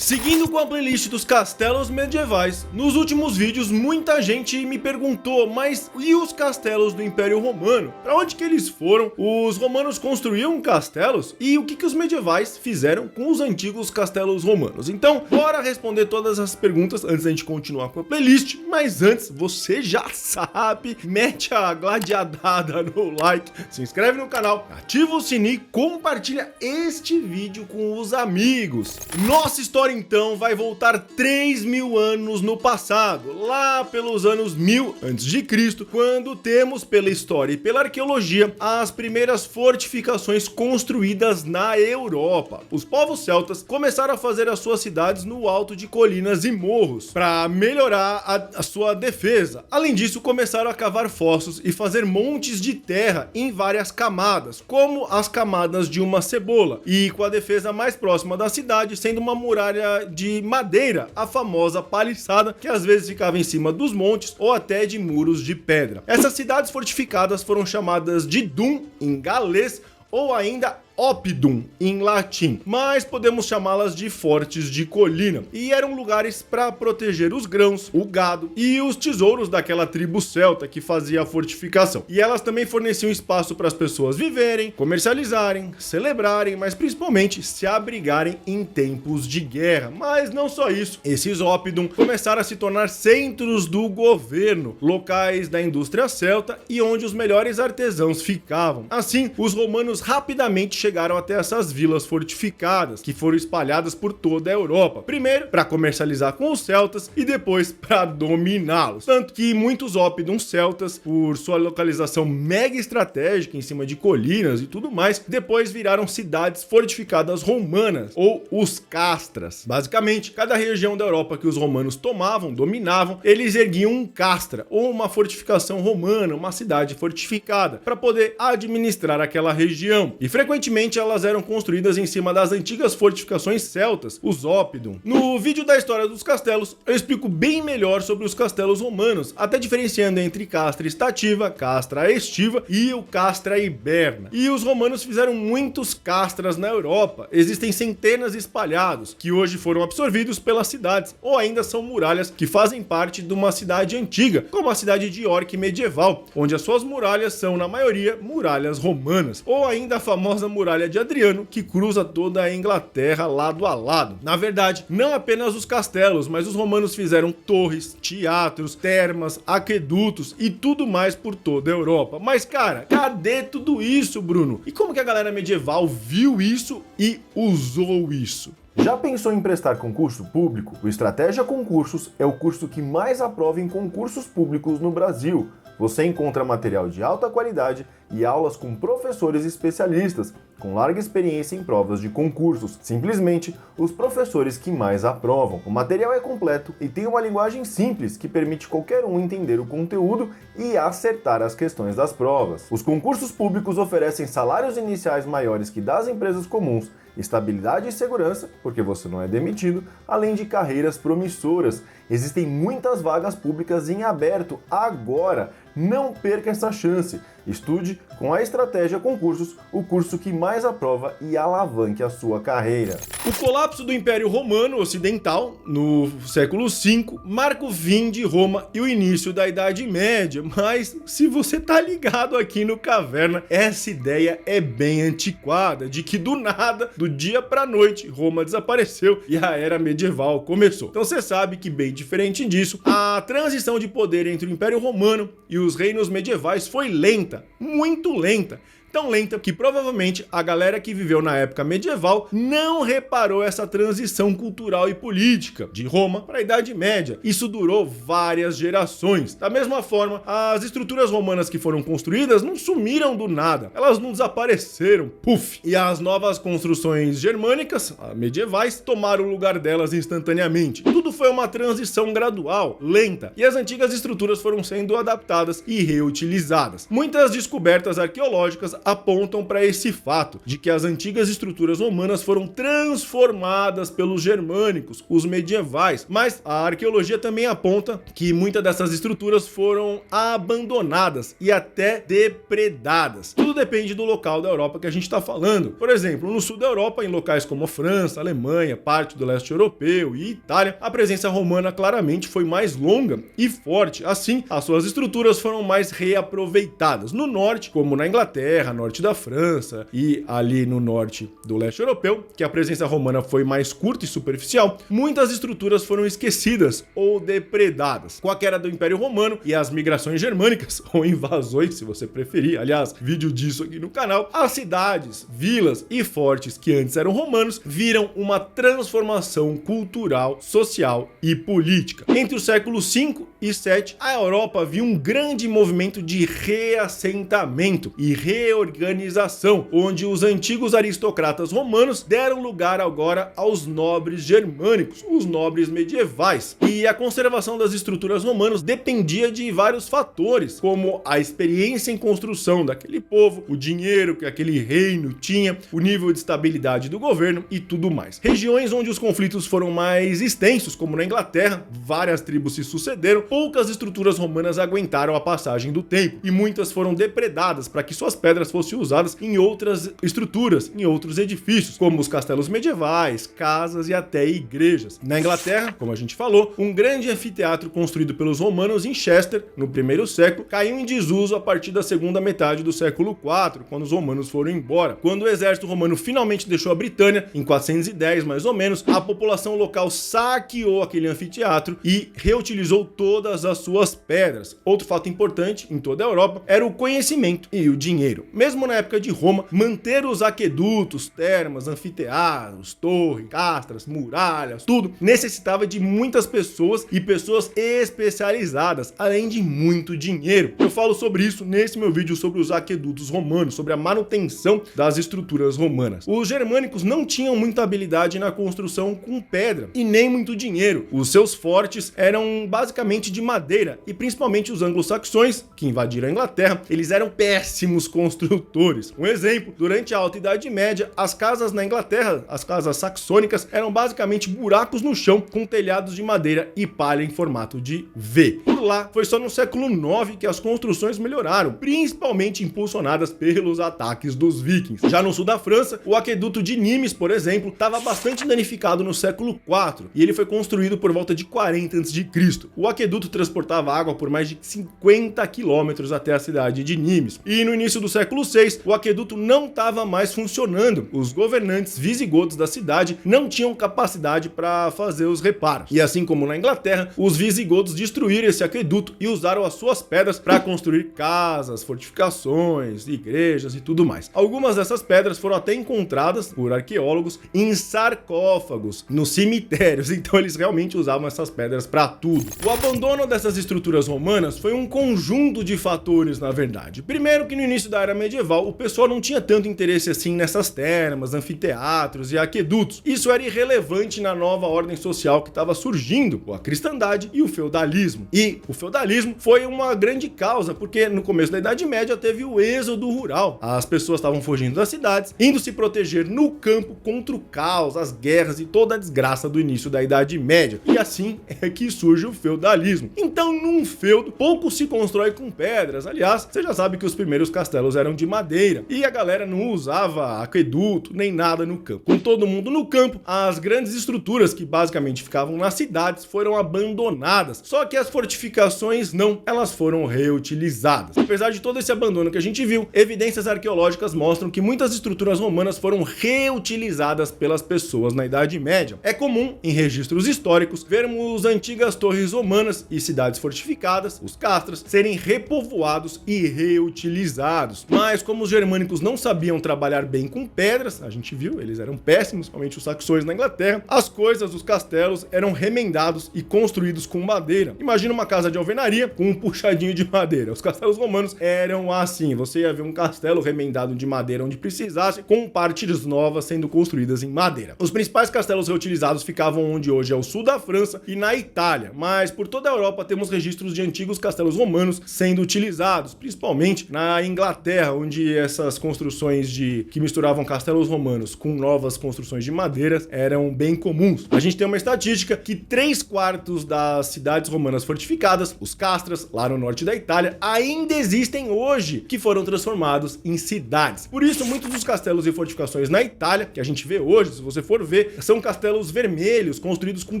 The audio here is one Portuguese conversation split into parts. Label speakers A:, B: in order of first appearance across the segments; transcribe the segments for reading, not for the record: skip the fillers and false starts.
A: Seguindo com a playlist dos castelos medievais, nos últimos vídeos muita gente me perguntou, mas e os castelos do Império Romano? Para onde que eles foram? Os romanos construíam castelos? E o que os medievais fizeram com os antigos castelos romanos? Então, bora responder todas as perguntas antes da gente continuar com a playlist, mas antes, você já sabe, mete a gladiadada no like, se inscreve no canal, ativa o sininho e compartilha este vídeo com os amigos. Nossa história então vai voltar 3.000 anos no passado, lá pelos anos 1000 a.C., quando temos pela história e pela arqueologia as primeiras fortificações construídas na Europa. Os povos celtas começaram a fazer as suas cidades no alto de colinas e morros para melhorar a sua defesa. Além disso, começaram a cavar fossos e fazer montes de terra em várias camadas, como as camadas de uma cebola, e com a defesa mais próxima da cidade sendo uma muralha de madeira, a famosa paliçada, que às vezes ficava em cima dos montes ou até de muros de pedra. Essas cidades fortificadas foram chamadas de Dum em galês ou ainda Oppidum em latim, mas podemos chamá-las de fortes de colina, e eram lugares para proteger os grãos, o gado e os tesouros daquela tribo celta que fazia a fortificação. E elas também forneciam espaço para as pessoas viverem, comercializarem, celebrarem, mas principalmente se abrigarem em tempos de guerra. Mas não só isso, esses Oppidum começaram a se tornar centros do governo, locais da indústria celta e onde os melhores artesãos ficavam. Assim, os romanos rapidamente chegaram até essas vilas fortificadas, que foram espalhadas por toda a Europa. Primeiro, para comercializar com os celtas e depois para dominá-los. Tanto que muitos Oppidum celtas, por sua localização mega estratégica em cima de colinas e tudo mais, depois viraram cidades fortificadas romanas, ou os castras. Basicamente, cada região da Europa que os romanos tomavam, dominavam, eles erguiam um castra, ou uma fortificação romana, uma cidade fortificada, para poder administrar aquela região. E frequentemente elas eram construídas em cima das antigas fortificações celtas, os Oppidum. No vídeo da história dos castelos, eu explico bem melhor sobre os castelos romanos, até diferenciando entre castra estativa, castra estiva e o castra hiberna. E os romanos fizeram muitos castras na Europa, existem centenas espalhados, que hoje foram absorvidos pelas cidades, ou ainda são muralhas que fazem parte de uma cidade antiga, como a cidade de York medieval, onde as suas muralhas são, na maioria, muralhas romanas, ou ainda a famosa muralha de Adriano, que cruza toda a Inglaterra lado a lado. Na verdade, não apenas os castelos, mas os romanos fizeram torres, teatros, termas, aquedutos e tudo mais por toda a Europa. Mas cara, cadê tudo isso, Bruno? E como que a galera medieval viu isso e usou isso?
B: Já pensou em prestar concurso público? O Estratégia Concursos é o curso que mais aprova em concursos públicos no Brasil. Você encontra material de alta qualidade e aulas com professores especialistas, com larga experiência em provas de concursos. Simplesmente, os professores que mais aprovam. O material é completo e tem uma linguagem simples que permite qualquer um entender o conteúdo e acertar as questões das provas. Os concursos públicos oferecem salários iniciais maiores que das empresas comuns, estabilidade e segurança, porque você não é demitido, além de carreiras promissoras. Existem muitas vagas públicas em aberto agora. Não perca essa chance. Estude com a Estratégia Concursos, o curso que mais aprova e alavanque a sua carreira.
A: O colapso do Império Romano Ocidental, no século V, marca o fim de Roma e o início da Idade Média, mas se você tá ligado aqui no Caverna, essa ideia é bem antiquada, de que do nada, do dia pra noite, Roma desapareceu e a Era Medieval começou. Então você sabe que, bem diferente disso, a transição de poder entre o Império Romano e os reinos medievais foi lenta, muito lenta. Tão lenta que provavelmente a galera que viveu na época medieval não reparou essa transição cultural e política de Roma para a Idade Média. Isso durou várias gerações. Da mesma forma, as estruturas romanas que foram construídas não sumiram do nada, elas não desapareceram, puf! E as novas construções germânicas, medievais, tomaram o lugar delas instantaneamente. Tudo foi uma transição gradual, lenta, e as antigas estruturas foram sendo adaptadas e reutilizadas. Muitas descobertas arqueológicas apontam para esse fato, de que as antigas estruturas romanas foram transformadas pelos germânicos, os medievais, mas a arqueologia também aponta que muitas dessas estruturas foram abandonadas e até depredadas. Tudo depende do local da Europa que a gente está falando. Por exemplo, no sul da Europa, em locais como a França, Alemanha, parte do leste europeu e Itália, a presença romana claramente foi mais longa e forte. Assim, as suas estruturas foram mais reaproveitadas. No norte, como na Inglaterra, norte da França e ali no norte do leste europeu, que a presença romana foi mais curta e superficial, muitas estruturas foram esquecidas ou depredadas. Com a queda do Império Romano e as migrações germânicas, ou invasões, se você preferir, aliás, vídeo disso aqui no canal, as cidades, vilas e fortes que antes eram romanos viram uma transformação cultural, social e política. Entre os séculos 5 e 7, a Europa viu um grande movimento de reassentamento e reorganização, onde os antigos aristocratas romanos deram lugar agora aos nobres germânicos, os nobres medievais. E a conservação das estruturas romanas dependia de vários fatores, como a experiência em construção daquele povo, o dinheiro que aquele reino tinha, o nível de estabilidade do governo e tudo mais. Regiões onde os conflitos foram mais extensos, como na Inglaterra, várias tribos se sucederam, poucas estruturas romanas aguentaram a passagem do tempo e muitas foram depredadas para que suas pedras fossem usadas em outras estruturas, em outros edifícios, como os castelos medievais, casas e até igrejas. Na Inglaterra, como a gente falou, um grande anfiteatro construído pelos romanos em Chester, no primeiro século, caiu em desuso a partir da segunda metade do século IV, quando os romanos foram embora. Quando o exército romano finalmente deixou a Britânia, em 410 mais ou menos, a população local saqueou aquele anfiteatro e reutilizou todas as suas pedras. Outro fato importante em toda a Europa era o conhecimento e o dinheiro. Mesmo na época de Roma, manter os aquedutos, termas, anfiteatros, torres, castras, muralhas, tudo necessitava de muitas pessoas e pessoas especializadas, além de muito dinheiro. Eu falo sobre isso nesse meu vídeo sobre os aquedutos romanos, sobre a manutenção das estruturas romanas. Os germânicos não tinham muita habilidade na construção com pedra e nem muito dinheiro. Os seus fortes eram basicamente de madeira e principalmente os anglo-saxões, que invadiram a Inglaterra, eles eram péssimos construtores. Um exemplo, durante a Alta Idade Média, as casas na Inglaterra, as casas saxônicas, eram basicamente buracos no chão com telhados de madeira e palha em formato de V. Por lá, foi só no século IX que as construções melhoraram, principalmente impulsionadas pelos ataques dos vikings. Já no sul da França, o aqueduto de Nimes, por exemplo, estava bastante danificado no século IV e ele foi construído por volta de 40 a.C. O aqueduto transportava água por mais de 50 quilômetros até a cidade de Nimes. E no início do século VI, o aqueduto não estava mais funcionando. Os governantes visigodos da cidade não tinham capacidade para fazer os reparos. E assim como na Inglaterra, os visigodos destruíram esse aqueduto e usaram as suas pedras para construir casas, fortificações, igrejas e tudo mais. Algumas dessas pedras foram até encontradas por arqueólogos em sarcófagos, nos cemitérios, então eles realmente usavam essas pedras para tudo. O abandono dessas estruturas romanas foi um conjunto de fatores, na verdade. Primeiro, que no início da era medieval, o pessoal não tinha tanto interesse assim nessas termas, anfiteatros e aquedutos. Isso era irrelevante na nova ordem social que estava surgindo, a cristandade e o feudalismo. E o feudalismo foi uma grande causa, porque no começo da Idade Média teve o êxodo rural. As pessoas estavam fugindo das cidades, indo se proteger no campo contra o caos, as guerras e toda a desgraça do início da Idade Média. E assim é que surge o feudalismo. Então, num feudo, pouco se constrói com pedras. Aliás, você já sabe que os primeiros castelos eram de madeira e a galera não usava aqueduto nem nada no campo. Com todo mundo no campo, as grandes estruturas que basicamente ficavam nas cidades foram abandonadas. Só que as fortificações não, elas foram reutilizadas. Apesar de todo esse abandono que a gente viu, evidências arqueológicas mostram que muitas estruturas romanas foram reutilizadas pelas pessoas na Idade Média. É comum, em registros históricos, vermos antigas torres romanas e cidades fortificadas, os castras, serem repovoados e reutilizados. Mas como os germânicos não sabiam trabalhar bem com pedras, a gente viu, eles eram péssimos, principalmente os saxões na Inglaterra, as coisas, os castelos, eram remendados e construídos com madeira. Imagina uma casa de alvenaria com um puxadinho de madeira. Os castelos romanos eram assim, você ia ver um castelo remendado de madeira onde precisasse, com partes novas sendo construídas em madeira. Os principais castelos reutilizados ficavam onde hoje é o sul da França e na Itália, mas por toda a Europa temos registros de antigos castelos romanos sendo utilizados, principalmente na Inglaterra, Inglaterra, onde essas construções que misturavam castelos romanos com novas construções de madeira eram bem comuns. A gente tem uma estatística que 3/4 das cidades romanas fortificadas, os castras, lá no norte da Itália, ainda existem hoje, que foram transformados em cidades. Por isso, muitos dos castelos e fortificações na Itália, que a gente vê hoje, se você for ver, são castelos vermelhos, construídos com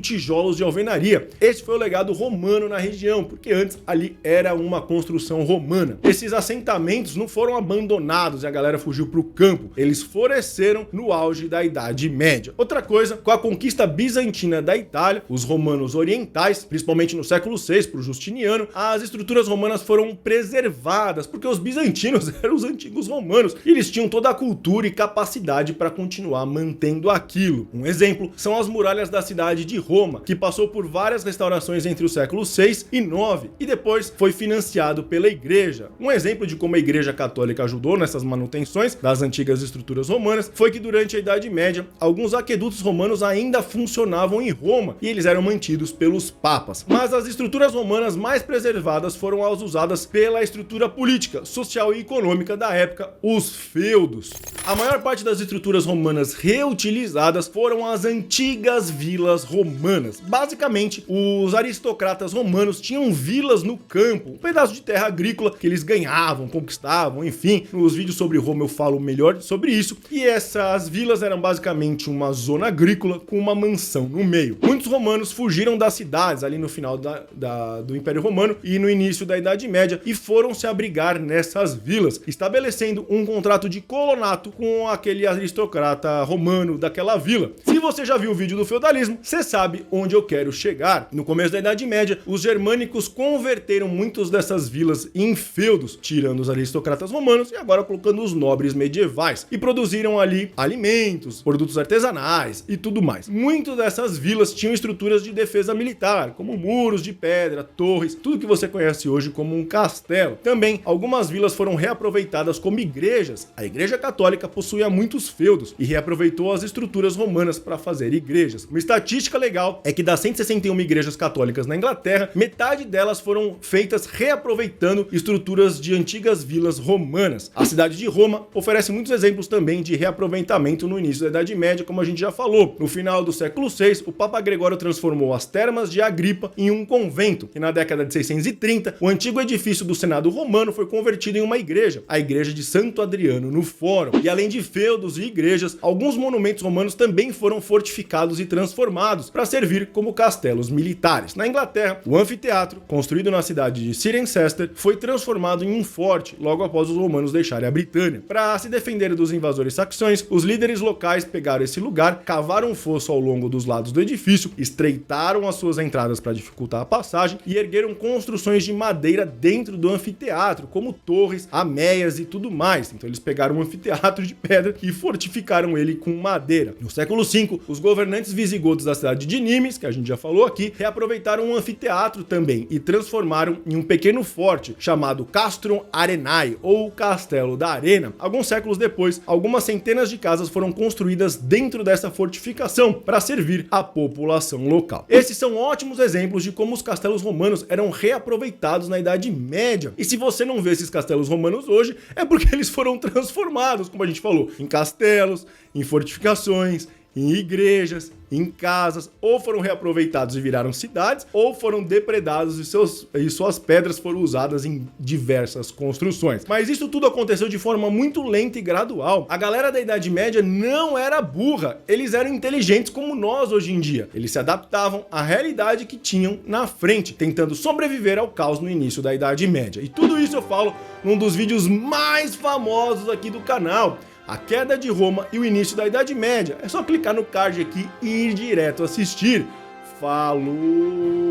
A: tijolos de alvenaria. Esse foi o legado romano na região, porque antes ali era uma construção romana. Esses assentamentos não foram abandonados e a galera fugiu para o campo, eles floresceram no auge da Idade Média. Outra coisa, com a conquista bizantina da Itália, os romanos orientais, principalmente no século VI, por Justiniano, as estruturas romanas foram preservadas, porque os bizantinos eram os antigos romanos, e eles tinham toda a cultura e capacidade para continuar mantendo aquilo. Um exemplo são as muralhas da cidade de Roma, que passou por várias restaurações entre os séculos VI e IX, e depois foi financiado pela igreja. Um exemplo de como a igreja católica ajudou nessas manutenções das antigas estruturas romanas foi que durante a Idade Média, alguns aquedutos romanos ainda funcionavam em Roma, e eles eram mantidos pelos papas. Mas as estruturas romanas mais preservadas foram as usadas pela estrutura política, social e econômica da época, os feudos. A maior parte das estruturas romanas reutilizadas foram as antigas vilas romanas. Basicamente, os aristocratas romanos tinham vilas no campo, um pedaço de terra agrícola que eles ganhavam, conquistavam, enfim. Nos vídeos sobre Roma eu falo melhor sobre isso. E essas vilas eram basicamente uma zona agrícola com uma mansão no meio. Muitos romanos fugiram das cidades ali no final do Império Romano e no início da Idade Média e foram se abrigar nessas vilas, estabelecendo um contrato de colonato com aquele aristocrata romano daquela vila. Se você já viu o vídeo do feudalismo, você sabe onde eu quero chegar. No começo da Idade Média, os germânicos converteram muitas dessas vilas em feudos, tirando os aristocratas romanos e agora colocando os nobres medievais, e produziram ali alimentos, produtos artesanais e tudo mais. Muitas dessas vilas tinham estruturas de defesa militar, como muros de pedra, torres, tudo que você conhece hoje como um castelo. Também, algumas vilas foram reaproveitadas como igrejas. A Igreja Católica possuía muitos feudos e reaproveitou as estruturas romanas para fazer igrejas. Uma estatística legal é que das 161 igrejas católicas na Inglaterra, metade delas foram feitas reaproveitando estruturas de antigas vilas romanas. A cidade de Roma oferece muitos exemplos também de reaproveitamento no início da Idade Média, como a gente já falou. No final do século VI, o Papa Gregório transformou as termas de Agripa em um convento, e na década de 630, o antigo edifício do Senado romano foi convertido em uma igreja, a igreja de Santo Adriano no Fórum. E além de feudos e igrejas, alguns monumentos romanos também foram fortificados e transformados para servir como castelos militares. Na Inglaterra, o anfiteatro, construído na cidade de Cirencester, foi transformado em um forte logo após os romanos deixarem a Britânia. Para se defender dos invasores saxões, os líderes locais pegaram esse lugar, cavaram um fosso ao longo dos lados do edifício, estreitaram as suas entradas para dificultar a passagem e ergueram construções de madeira dentro do anfiteatro, como torres, ameias e tudo mais. Então eles pegaram um anfiteatro de pedra e fortificaram ele com madeira. No século V, os governantes visigodos da cidade de Nimes, que a gente já falou aqui, reaproveitaram um anfiteatro também e transformaram em um pequeno forte chamado Castrum Arenae, ou Castelo da Arena. Alguns séculos depois, algumas centenas de casas foram construídas dentro dessa fortificação para servir a população local. Esses são ótimos exemplos de como os castelos romanos eram reaproveitados na Idade Média. E se você não vê esses castelos romanos hoje, é porque eles foram transformados, como a gente falou, em castelos, em fortificações, em igrejas, em casas, ou foram reaproveitados e viraram cidades, ou foram depredados e suas pedras foram usadas em diversas construções. Mas isso tudo aconteceu de forma muito lenta e gradual. A galera da Idade Média não era burra, eles eram inteligentes como nós hoje em dia. Eles se adaptavam à realidade que tinham na frente, tentando sobreviver ao caos no início da Idade Média. E tudo isso eu falo num dos vídeos mais famosos aqui do canal, a queda de Roma e o início da Idade Média. É só clicar no card aqui e ir direto assistir. Falou!